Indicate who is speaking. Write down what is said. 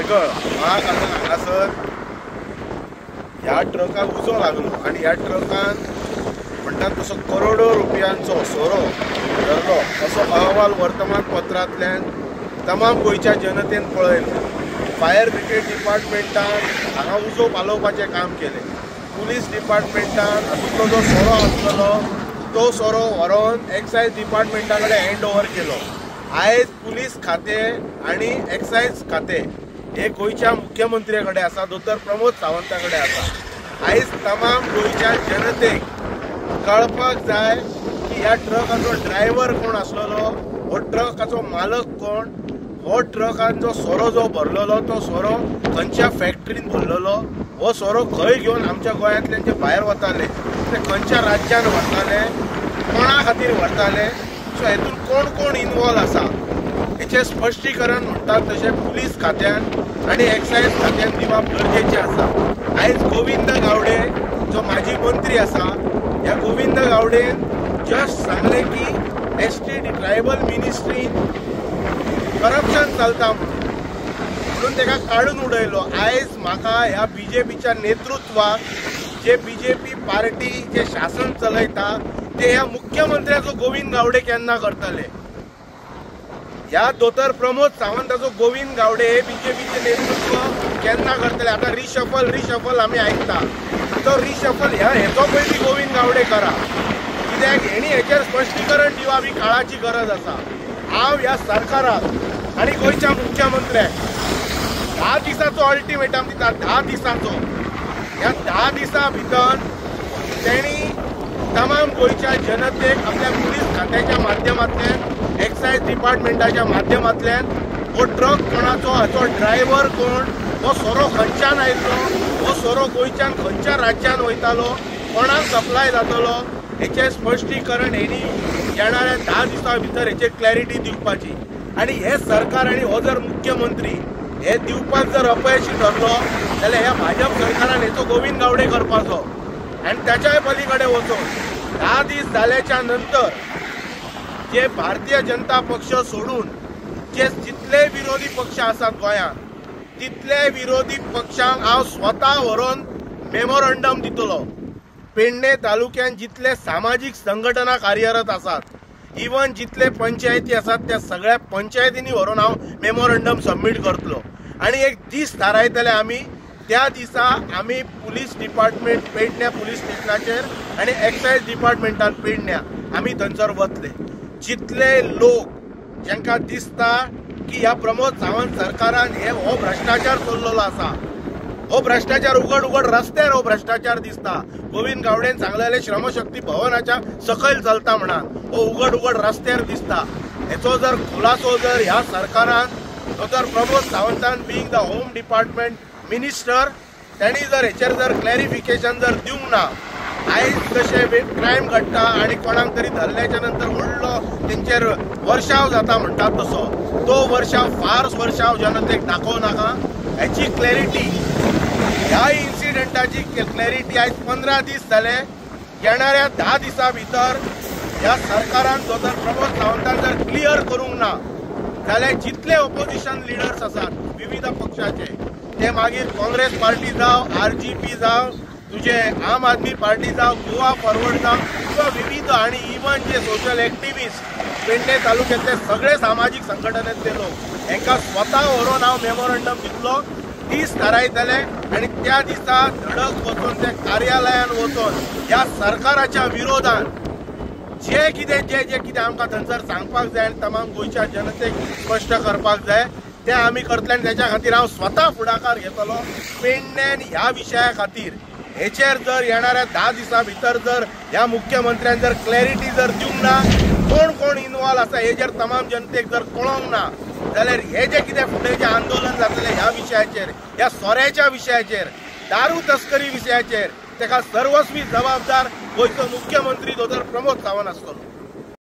Speaker 1: हेरगळ महाकालन हांगासर ह्या ट्रकाक उजो लागलो आणि ह्या ट्रकान म्हणटात तसो करोडो रुपयांचो सोरो धरलो असो अहवाल वर्तमानपत्रांतल्यान तमाम गोंयच्या जनतेन पळयलो। फायर ब्रिगेड डिपार्टमेंटान हांगा उजो पालोवपाचें काम केलें। पुलीस डिपार्टमेंटान हातूंतलो जो सोरो आसलो तो सोरो व्हरोन एक्सायज डिपार्टमेंटा कडेन हँड ओवर केलो। आयज पुलीस खातें आनी एक्सायज खातें हे गोंयच्या मुख्यमंत्र्या कडेन आसा, दोतोर प्रमोद सावंता कडेन आसा। आयज तमाम गोंयच्या जनतेक कळपाक जाय की ह्या ट्रकाचो ड्रायव्हर कोण आसलेलो, हो ट्रकाचो मालक कोण, हो ट्रकान जो सोरो जो भरलेलो तो सोरो खंयच्या फॅक्टरीन भरलेलो, हो सोरो खंय घेवन आमच्या गोंयांतल्यान जे भायर वताले ते खंयच्या राज्यान व्हरताले, कोणा खातीर व्हरताले, सो हेतून कोण कोण इन्वॉल्व आसा हेचें स्पश्टीकरण म्हणटात तशें पुलीस खात्यान आनी एक्सायज खात्यान दिवप गरजेचें आसा। आयज गोविंद गावडे जो माजी मंत्री आसा, ह्या गोविंद गावडेन जस्ट सांगलें की एसटी ट्रायबल मिनिस्ट्रीन करप्शन चलता म्हणून तेका काडून उडयलो। आयज म्हाका ह्या बीजेपीच्या नेतृत्वाक जे बीजेपी पार्टी जे शासन चलयता ते ह्या मुख्यमंत्र्याचो गोविंद गावडे केन्ना करतले, ह्या दोतोर प्रमोद सावंताचो गोविंद गावडे हे बीजेपीचे नेतृत्व केन्ना करतले। आता रिशफल आमी आयकता, तो रिशफल हेचो पयलीं गोविंद गावडे करा, कित्याक हेणी हेचेर स्पश्टीकरण दिवप ही काळाची गरज आसा। हांव ह्या सरकाराक आनी गोंयच्या मुख्यमंत्र्याक 10 दिसाचो अल्टिमेटम दिता, 10 दिसाचो। ह्या 10 दिसां भितर तेणी तमाम गोंयच्या जनतेक आपल्या पुलीस खात्याच्या माध्यमांतल्यान, एक्सायज डिपार्टमेंटाच्या माध्यमांतल्यान हो ट्रक कोणाचो, हाचो ड्रायव्हर कोण, हो सोरो खंयच्यान आयिल्लो, हो सोरो गोंयच्यान खंयच्या राज्यान वयतालो, कोणाक सप्लाय जातलो, हेचें स्पश्टीकरण हेणी येणाऱ्या 10 दिसां भितर हेचेर क्लॅरिटी दिवपाची। आनी हे सरकार आनी हो जर मुख्यमंत्री हे दिवपाक जर अपयशी ठरलो जाल्यार ह्या भाजप सरकारान हेचो गोविंद गावडे करपाचो आनी त्याच्याय पलीकडे वचून 10 दीस जाल्याच्या नंतर जे भारतीय जनता पक्ष सोडून जे जितले विरोधी पक्ष आसात गोंयांत तितले विरोधी पक्षांक हांव स्वता व्हरून मेमोरंडम दितलो। पेडणे तालुक्यात जितले सामाजीक संघटना कार्यरत आसात, इवन जितले पंचायती आसात त्या सगळ्या पंचायतींनी व्हरून हांव मेमोरंडम सबमीट करतलो आनी एक दीस थारायतले आमी, त्या दिसा आमी पुलीस डिपार्टमेंट पेडण्या पुलीस स्टेशनाचेर आनी एक्सायज डिपार्टमेंटान पेडण्या आमी थंयसर वतले। जितले लोक जांकां दिसता की ह्या प्रमोद सावंत सरकारान हो भ्रष्टाचार चल्लेलो आसा, हो भ्रष्टाचार उघड रस्त्यार हो भ्रष्टाचार दिसता, गोविंद गावडेन सांगलेले श्रमशक्ती भवनाच्या सकयल चलता म्हणान हो उघड रस्त्यार दिसता, हेचो जर खुलासो जर ह्या सरकारान दोतोर प्रमोद सावंतान being the home department minister त्यांनी जर हेचेर जर क्लॅरिफिकेशन जर दिवंक ना, आयज जशे क्रायम घडटा आनी कोणाक तरी धरल्याच्या नंतर व्हडलो तेंचेर वर्षाव जाता म्हणटात तसो तो वर्षाव जनतेक दाखोवनाका। हेची क्लॅरिटी, ह्या इन्सिडेंटाची क्लॅरिटी आयज 15 दीस जाले, येणाऱ्या 10 दिसां भितर ह्या सरकारान दोतोर प्रमोद सावंतान जर क्लियर करूंक ना जाल्यार जितले ऑपोजिशन लिडर्स आसात विविध पक्षाचे, ते मागीर काँग्रेस पार्टी जावं, RGP जावं, तुझे आम आदमी पार्टी जावं, गोवा फॉरवर्ड जावं, किंवा विविध आणि इवन जे सोशल एक्टिविस्ट पेडणे तालुक्यातले सगळे सामाजिक संघटनेतले लोक हांकां स्वता व्हरून हांव मेमोरंडम दितलो, दीस थारायतले आनी त्या दिसा धडक वचून ते कार्यालयान वचून ह्या सरकाराच्या विरोधान जे कितें आमकां थंयसर सांगपाक जाय आनी तमाम गोंयच्या जनतेक स्पश्ट करपाक जाय ते आमी करतले आनी तेच्या खातीर हांव स्वता फुडाकार घेतलो। पेडण्यान ह्या विशया खातीर हेचेर जर येणाऱ्या 10 दिसां भितर जर ह्या मुख्यमंत्र्यान जर क्लॅरिटी जर दिवंक ना, कोण कोण इन्वॉल्व आसा हेचेर तमाम जनतेक जर कळोवंक ना जाल्यार हे जे कितें फुडें जे आंदोलन जातलें ह्या विशयाचेर, ह्या सोऱ्याच्या विशयाचेर, दारू तस्करी विशयाचेर, तेका सर्वस्वी जबाबदार गोंयचो मुख्यमंत्री दोतोर प्रमोद सावंत आसतलो।